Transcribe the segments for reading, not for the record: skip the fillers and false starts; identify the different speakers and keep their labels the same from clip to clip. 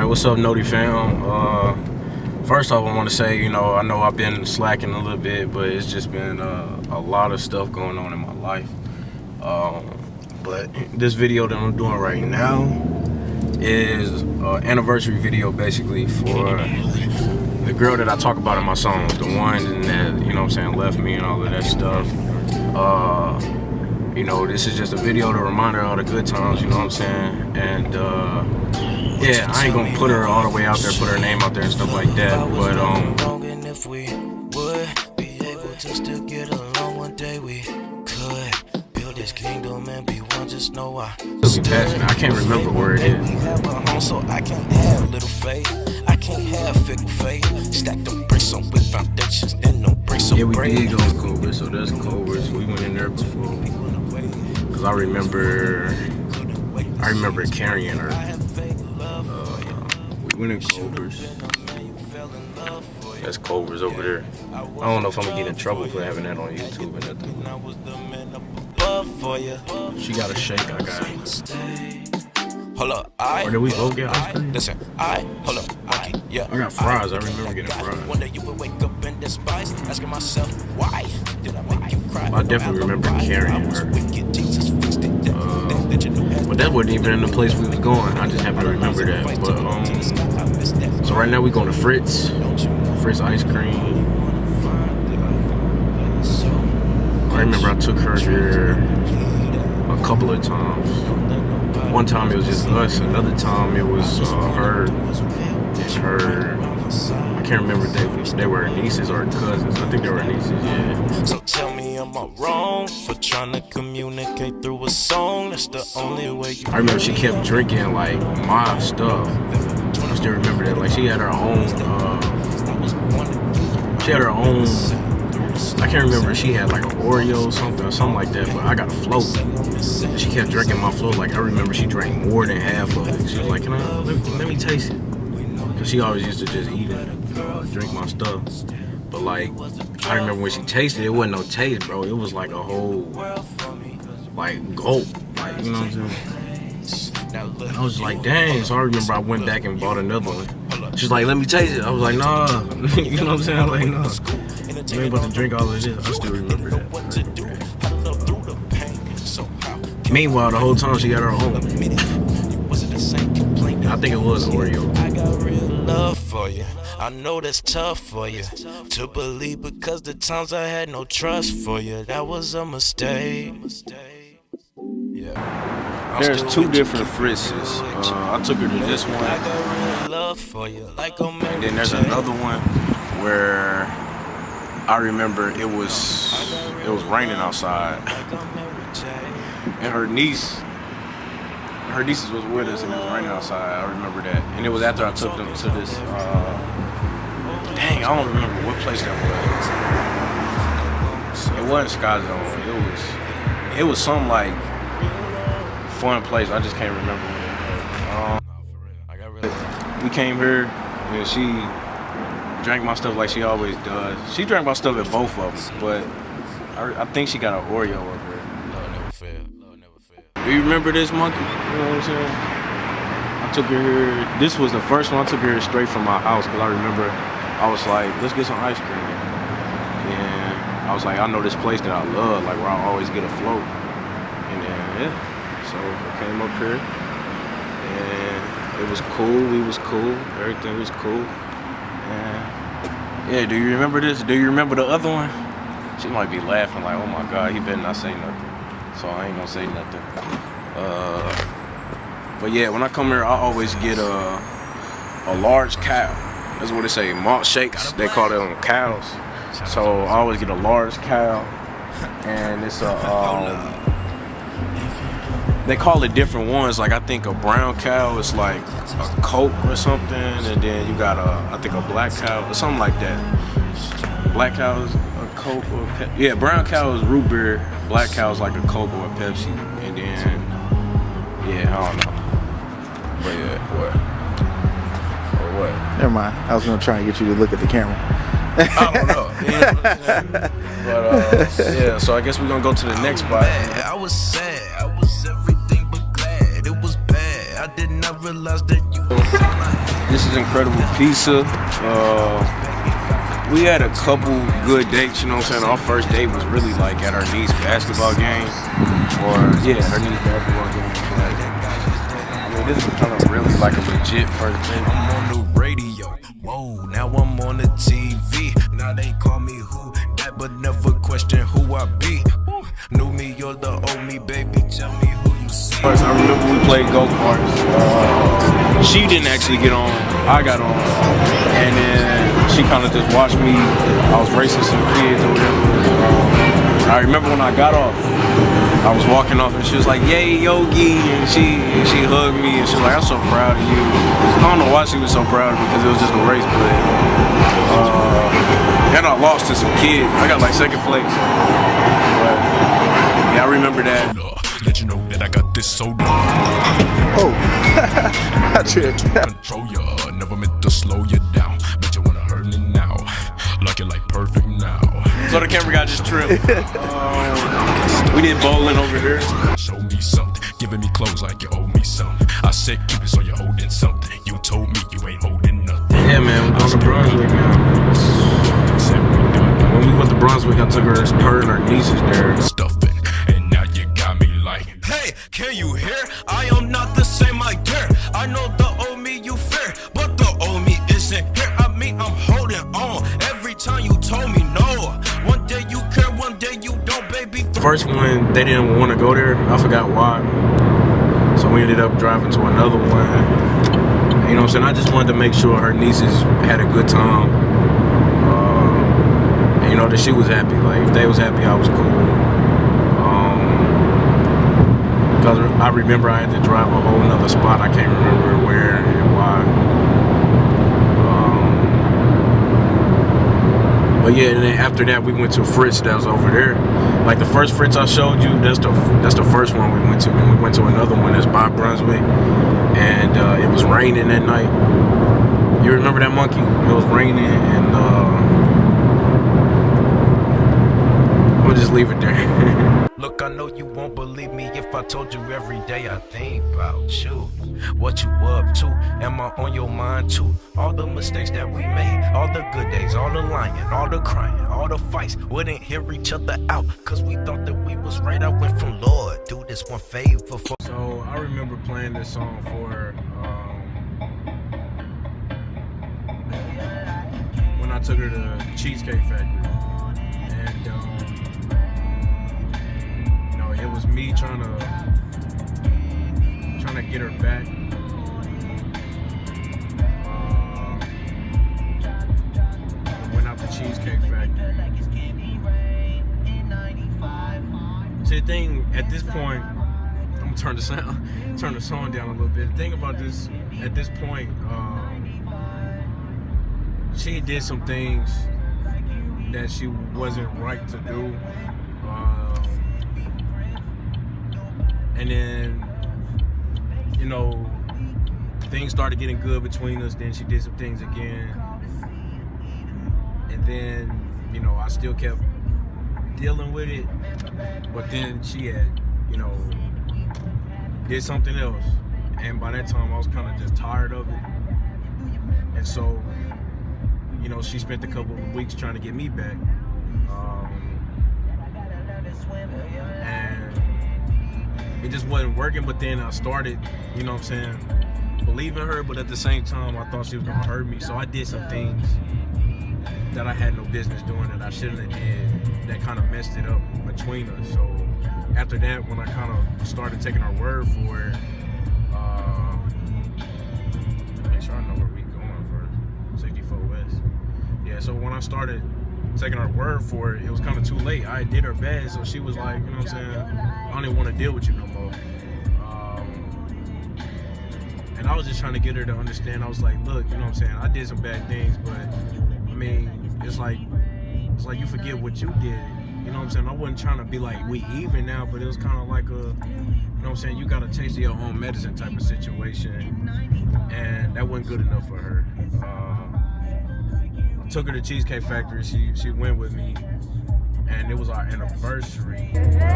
Speaker 1: what's up, Noti fam? First off, I want to say, I know I've been slacking a little bit, but it's just been a lot of stuff going on in my life. But this video that I'm doing right now is an anniversary video, basically, for the girl that I talk about in my songs, the one that, left me and all of that stuff. This is just a video to remind her of all the good times, you know what I'm saying? And yeah, I ain't gonna put her all the way out there, put her name out there and stuff like that, but
Speaker 2: if we would be able to still get along one day, we could build this kingdom and be one. Just know I
Speaker 1: can't remember where it is.
Speaker 2: We have a home, so I can't have little faith. I can't have fickle faith. Stack them bricks on with foundations, then no bricks on
Speaker 1: yeah, we
Speaker 2: break.
Speaker 1: did go to Culver's, so that's Culver's. We went in there before. Cause I remember carrying her. We went in Culver's. That's Culver's over there. I don't know if I'm gonna get in trouble for having that on YouTube or nothing. She got a shake, I got it.
Speaker 2: Hold up,
Speaker 1: Or did we both get ice cream?
Speaker 2: Listen, hold up, yeah.
Speaker 1: I got fries, I remember getting fries.
Speaker 2: One day you would wake up in despise, asking myself, why did I make you cry?
Speaker 1: I definitely remember carrying her. But that wasn't even in the place we was going. I just happen to remember that. But so right now we going to Fritz ice cream. I remember I took her here a couple of times. One time it was just us. Another time it was her and her. I can't remember if they were her nieces or her cousins. I think they were her nieces. Yeah.
Speaker 2: So tell me, am I wrong for trying to communicate through a song? That's the only way you.
Speaker 1: I remember she kept drinking like my stuff. I still remember that. Like she had her own. I can't remember. She had like an Oreo or something like that. But I got a float. And she kept drinking my float. Like I remember she drank more than half of it. She was like, "Can I let me taste it?" Cause she always used to just eat it, drink my stuff. But like, I remember when she tasted it, it wasn't no taste, bro. It was like a whole, like gulp, like you know what I'm saying? I was like, dang. So I remember I went back and bought another one. She's like, let me taste it. I was like, nah. You know what I'm saying? I'm like, nah. I ain't about to drink all of this. I still remember that. Meanwhile, the whole time she got her own. I think it was Oreo.
Speaker 2: I got real love for you. I know that's tough for you to believe, because the times I had no trust for you, that was a mistake. Yeah.
Speaker 1: There's two different Fritzes. I took her to this one.
Speaker 2: I got real love for you, like a
Speaker 1: And then there's another one where I remember it was raining outside, and her nieces was with us, and it was raining outside. I remember that, and it was after I took them to this. Dang, I don't remember what place that was. It wasn't Sky Zone. It was some like fun place. I just can't remember. We came here, and she drank my stuff like she always does. She drank my stuff at both of them, but I think she got an Oreo over there.
Speaker 2: Love never failed. Love never failed.
Speaker 1: Do you remember this monkey? You know what I'm saying? I took her here. This was the first one. I took her here straight from my house because I remember I was like, let's get some ice cream. And I was like, I know this place that I love, like where I always get a float. And then, yeah. So I came up here, and it was cool. We was cool. Everything was cool. And yeah, do you remember this? Do you remember the other one? She might be laughing like, oh my God, he better not say nothing. So I ain't gonna say nothing. But yeah, when I come here, I always get a large cow. That's what they say, malt shakes. They call them cows. So I always get a large cow, and it's they call it different ones. Like I think a brown cow is like a Coke or something, and then you got I think a black cow or something like that. Black cow is a Coke or a Pepsi. Yeah, brown cow is root beer. Black cow is like a Coke or a Pepsi, and then yeah, I don't know. But yeah, what? Or what?
Speaker 3: Never mind. I was gonna try and get you to look at the camera.
Speaker 1: I don't know. You know what I'm saying? But yeah, so I guess we're gonna go to the next spot.
Speaker 2: I was sad. I was everything but glad. It was bad. I did not realize that you was
Speaker 1: This is Incredible Pizza. We had a couple good dates, you know what I'm saying? Our first date was really like at our niece's basketball game. Her niece's basketball game. I mean, this is kind of really like a legit first date.
Speaker 2: I'm on the radio, whoa, now I'm on the TV. Now they call me who that, but never question who I be. New me, you're the old me, baby, tell me who you see.
Speaker 1: First, I remember we played go-karts. She didn't actually get on, I got on. And then she kind of just watched me. I was racing some kids or whatever. I remember when I got off, I was walking off and she was like, "Yay, Yogi," and she hugged me and she was like, "I'm so proud of you." I don't know why she was so proud of me because it was just a race, but and I lost to some kids. I got like second place. But yeah, I remember that.
Speaker 2: Let you know that I got this so dope.
Speaker 3: Oh, I tripped.
Speaker 2: Control ya, never meant to slow you down. Bet you wanna hurt me now, like it like perfect now.
Speaker 1: So the camera guy just tripped. We did bowling over there.
Speaker 2: Show me something, giving me clothes like you owe me something. I said keep it so you're holding something. You told me you ain't holding nothing.
Speaker 1: Yeah, man, we go to Brunswick now. When we went to Brunswick, I took her and her nieces there.
Speaker 2: Stuffing, and now you got me like, hey, can you hear? I am not the same, I dare. I know the old me you fear, but the old me isn't here. I mean, I'm holding on. Every time you told me no. One day you care, one day you don't, baby.
Speaker 1: First one, they didn't want to go there. I forgot why. So we ended up driving to another one. You know what I'm saying? I just wanted to make sure her nieces had a good time. And you know, that she was happy. Like, if they was happy, I was cool. Because I remember I had to drive a whole nother spot. I can't remember where and why. But yeah, and then after that, we went to Fritz that was over there. Like the first Fritz I showed you, that's the first one we went to. Then we went to another one that's by Brunswick, and it was raining that night. You remember that, Monkey? It was raining, and we'll just leave it there.
Speaker 2: Look, I know you won't believe me if I told you every day I think about you. What you up to? Am I on your mind too? All the mistakes that we made, all the good days, all the lying, all the crying, all the fights, wouldn't hear each other out, cause we thought that we was right. I went from Lord, do this one favor for.
Speaker 1: So I remember playing this song for her, when I took her to Cheesecake Factory, and you know, it was me trying to get her back. Went out to Cheesecake Factory. See, the thing at this point, I'm gonna turn the song down a little bit. The thing about this, at this point, she did some things that she wasn't right to do, and then, you know, things started getting good between us. Then she did some things again, and then, you know, I still kept dealing with it, but then she had, you know, did something else, and by that time I was kind of just tired of it, and so, you know, she spent a couple of weeks trying to get me back, and it just wasn't working. But then I started, you know what I'm saying, believing her, but at the same time I thought she was gonna hurt me, so I did some things that I had no business doing, that I shouldn't have did, that kind of messed it up between us. So after that, when I kind of started taking her word for it, make sure I know where we going for 64 West. Yeah, so when I started taking her word for it, it was kind of too late. I did her bad, so she was like, you know what I'm saying, I don't even want to deal with you no more. And I was just trying to get her to understand. I was like, look, you know what I'm saying, I did some bad things, but I mean, it's like you forget what you did. You know what I'm saying? I wasn't trying to be like, we even now, but it was kind of like a, you know what I'm saying, you got a taste of your own medicine type of situation. And that wasn't good enough for her. I took her to Cheesecake Factory. She went with me. and it was our anniversary.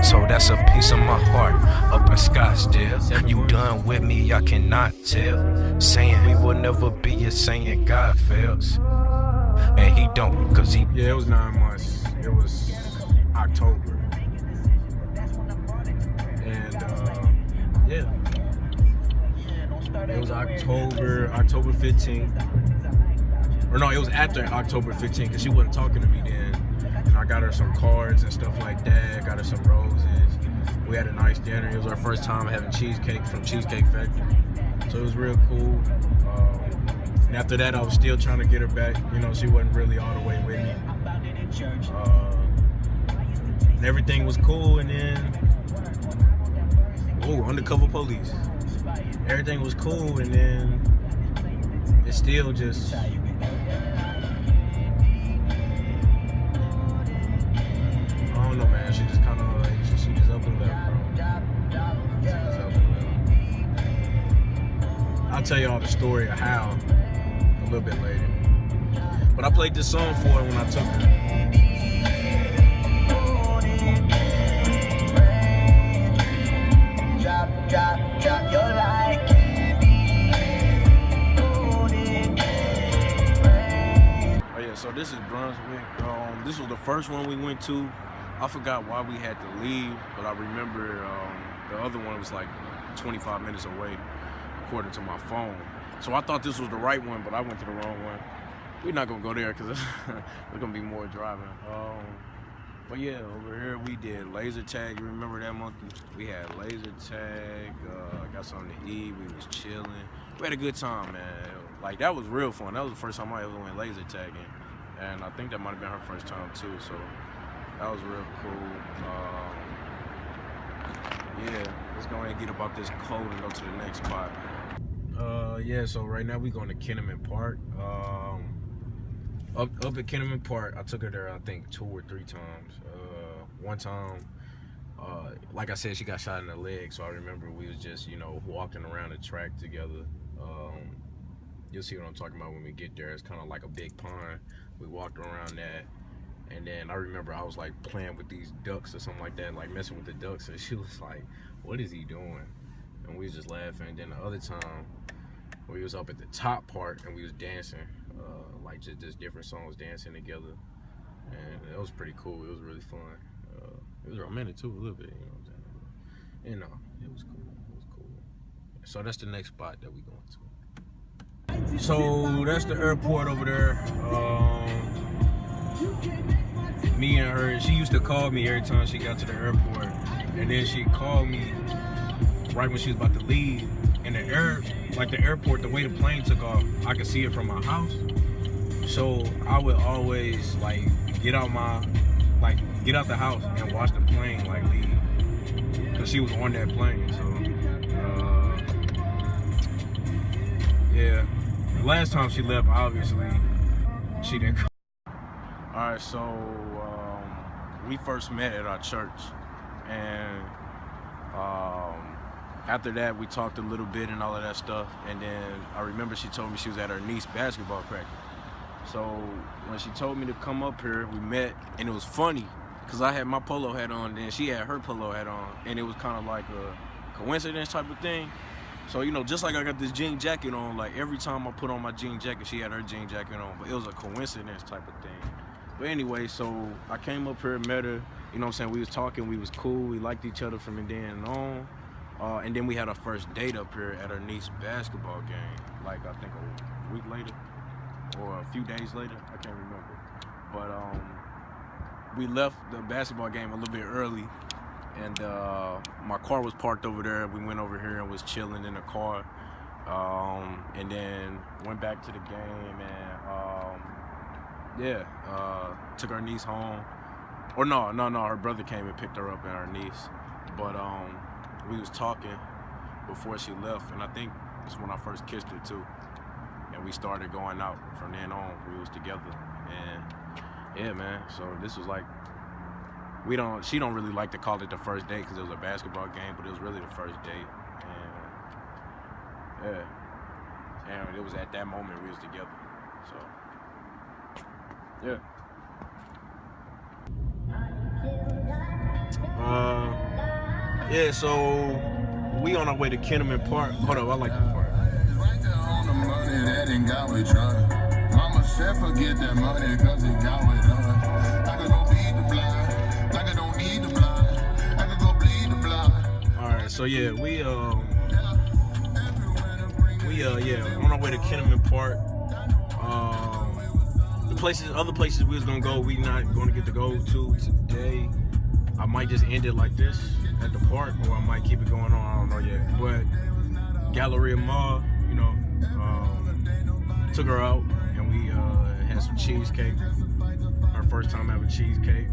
Speaker 2: So that's a piece of my heart up in Scottsdale. You done with me, I cannot tell. Saying we will never be a saying God fails. And he don't, cause he.
Speaker 1: Yeah, it was 9 months. It was October. And yeah. It was October 15th. Or no, it was after October 15th because she wasn't talking to me then. And I got her some cards and stuff like that. Got her some roses. We had a nice dinner. It was our first time having cheesecake from Cheesecake Factory. So it was real cool. And after that, I was still trying to get her back. You know, she wasn't really all the way with me. And everything was cool. And then, undercover police. Everything was cool, and then it's still just. I don't know, man. She just kind of like she just up and left, bro. She just up and left. I'll tell y'all the story of how a little bit later. But I played this song for her when I took her.
Speaker 4: Drop your like
Speaker 1: Oh yeah, so this is Brunswick. This was the first one we went to. I forgot why we had to leave, but I remember the other one was like 25 minutes away, according to my phone. So I thought this was the right one, but I went to the wrong one. We're not gonna go there because there's gonna be more driving. But yeah, over here we did laser tag. You remember that monkey? We had laser tag, got something to eat, we was chilling. We had a good time, man. Like, that was real fun. That was the first time I ever went laser tagging. And I think that might have been her first time too, so that was real cool. Yeah, let's go ahead and get about this cold and go to the next spot. Yeah, so right now we going to Kenneman Park. Up at Kenneman Park, I took her there, I think, 2 or 3 times. One time, like I said, she got shot in the leg, so I remember we was just, you know, walking around the track together. You'll see what I'm talking about when we get there. It's kind of like a big pond. We walked around that, and then I remember I was like playing with these ducks or something like that, like messing with the ducks, and she was like, "What is he doing?" And we was just laughing. And then the other time, we was up at the top part and we was dancing, like just different songs dancing together, and it was pretty cool. It was really fun. It was romantic too, a little bit, you know what I'm saying? You know, it was cool. It was cool. So that's the next spot that we going to. So that's the airport over there. Me and her, she used to call me every time she got to the airport, and then she called me right when she was about to leave. And the airport, the way the plane took off, I could see it from my house. So I would always like get out the house and watch the plane like leave, cause she was on that plane. So yeah, the last time she left, obviously she didn't come. All right, so we first met at our church, and after that we talked a little bit and all of that stuff, and then I remember she told me she was at her niece's basketball practice. So when she told me to come up here, we met, and it was funny because I had my polo hat on and she had her polo hat on, and it was kind of like a coincidence type of thing. So, you know, just like I got this jean jacket on, like every time I put on my jean jacket, she had her jean jacket on, but it was a coincidence type of thing. But anyway, so I came up here, met her, you know what I'm saying, we was talking, we was cool, we liked each other from then on. And then we had our first date up here at her niece's basketball game, like I think a week later or a few days later, I can't remember. But we left the basketball game a little bit early, and my car was parked over there. We went over here and was chilling in the car, and then went back to the game, and took our niece home. Or no, her brother came and picked her up and our niece. But we was talking before she left, and I think it's when I first kissed her too. And we started going out from then on. We was together, and yeah, man. So this was like, she don't really like to call it the first date because it was a basketball game, but it was really the first date. And yeah, and it was at that moment we was together. So yeah. Yeah, so we on our way to Kenneman Park. Hold up, I like this part.
Speaker 5: Right there on the money that ain't got with trying. Mama said forget that money cause it got with us. I could go beat the blind, like I don't need the blind. I could go bleed the blind.
Speaker 1: Alright, so yeah, we on our way to Kenneman Park. Other places we was gonna go, we not gonna get to go to today. I might just end it like this at the park, or I might keep it going on. I don't know yet. But Galleria Mall, you know, took her out and we had some cheesecake. Our first time having cheesecake.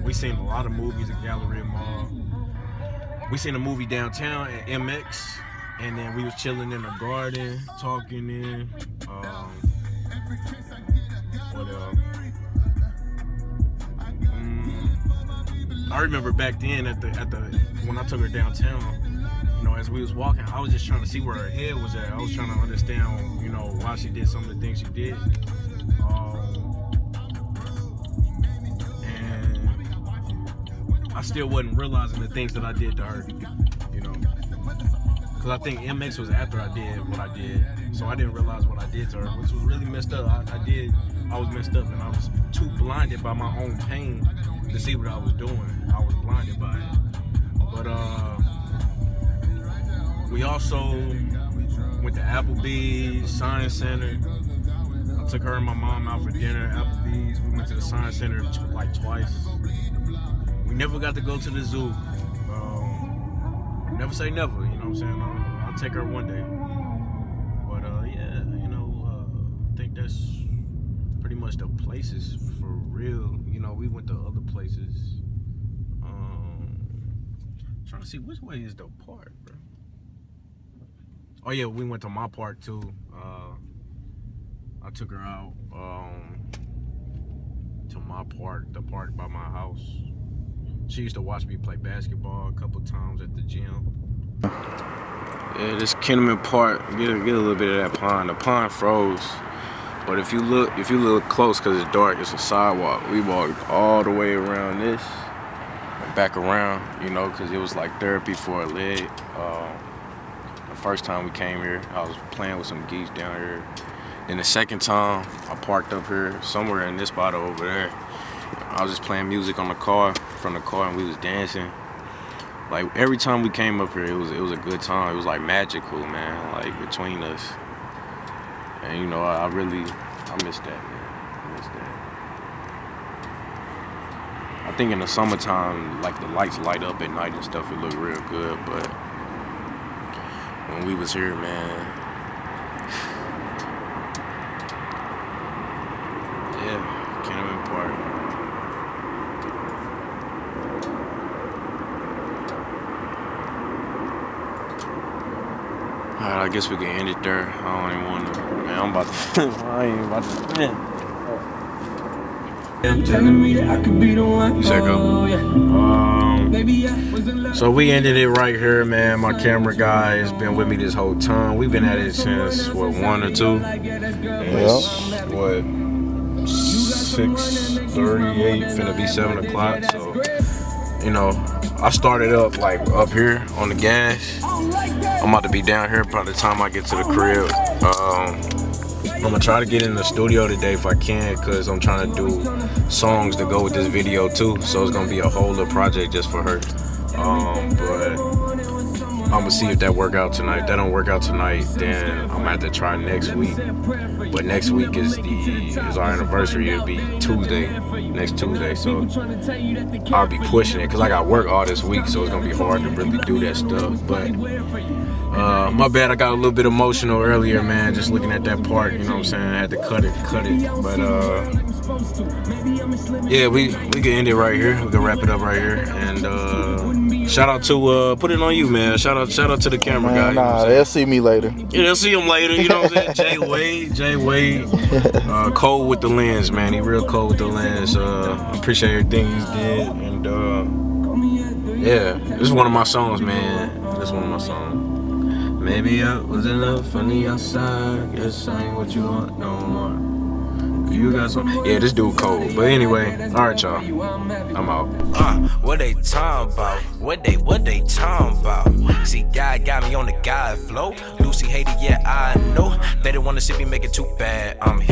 Speaker 1: We seen a lot of movies at Galleria Mall. We seen a movie downtown at MX, and then we was chilling in the garden, talking in. I remember back then when I took her downtown, you know, as we was walking, I was just trying to see where her head was at. I was trying to understand, you know, why she did some of the things she did. And I still wasn't realizing the things that I did to her, you know. Because I think MX was after I did what I did. So I didn't realize what I did to her, which was really messed up. I was messed up, and I was too blinded by my own pain to see what I was doing. I was blinded by it. But we also went to Applebee's, Science Center. I took her and my mom out for dinner at Applebee's. We went to the Science Center like twice. We never got to go to the zoo. Never say never, you know what I'm saying? I'll take her one day. But yeah, you know, I think that's pretty much the places for real. You know, we went to other places. Trying to see which way is the park, bro. Oh yeah, we went to my park too. I took her out to my park, the park by my house. She used to watch me play basketball a couple times at the gym. Yeah, this Kenneman Park, get a little bit of that pond. The pond froze. But if you look close, because it's dark, it's a sidewalk. We walked all the way around this and back around, you know, because it was like therapy for a leg. The first time we came here, I was playing with some geese down here. Then the second time, I parked up here, somewhere in this spot over there. I was just playing music on the car, from the car, and we was dancing. Like every time we came up here, it was a good time. It was like magical, man, like between us. And you know, I miss that, man. I miss that. I think in the summertime, like the lights light up at night and stuff, it look real good. But when we was here, man, yeah, Kenneman Park. Alright, I guess we can end it there. I don't even want to. Man, I ain't about to. Man.
Speaker 6: Telling me that I could be the one.
Speaker 1: You said go. So we ended it right here, man. My camera guy has been with me this whole time. We've been at it since what, 1 or 2? And it's what, 6:38, finna be 7 o'clock. So, you know, I started up like up here on the gas. I'm about to be down here by the time I get to the crib. I'm gonna try to get in the studio today if I can, cause I'm trying to do songs to go with this video too. So it's gonna be a whole other project just for her. But I'm gonna see if that work out tonight. If that don't work out tonight, then I'm gonna have to try next week. But next week is our anniversary. It'll be next Tuesday. So I'll be pushing it, cause I got work all this week, so it's gonna be hard to really do that stuff. But my bad, I got a little bit emotional earlier, man, just looking at that part, you know what I'm saying? I had to cut it. But yeah, we can end it right here. We can wrap it up right here. And shout out to put it on you, man. Shout out to the camera guy. You know
Speaker 3: nah, they'll see me later.
Speaker 1: Yeah, they'll see him later, you know what I'm saying? Jay Wade, cold with the lens, man. He real cold with the lens. Appreciate everything he did. And yeah, this is one of my songs, man. This is one of my songs. Maybe I was enough on the outside. Guess I ain't what you want no more. You got some? Yeah, this dude cold. But anyway, all right, y'all. I'm out.
Speaker 2: What they talking about? What they talking about? See, God got me on the God flow. Lucy hated, yeah, I know. They didn't wanna see me make it too bad. I'm here.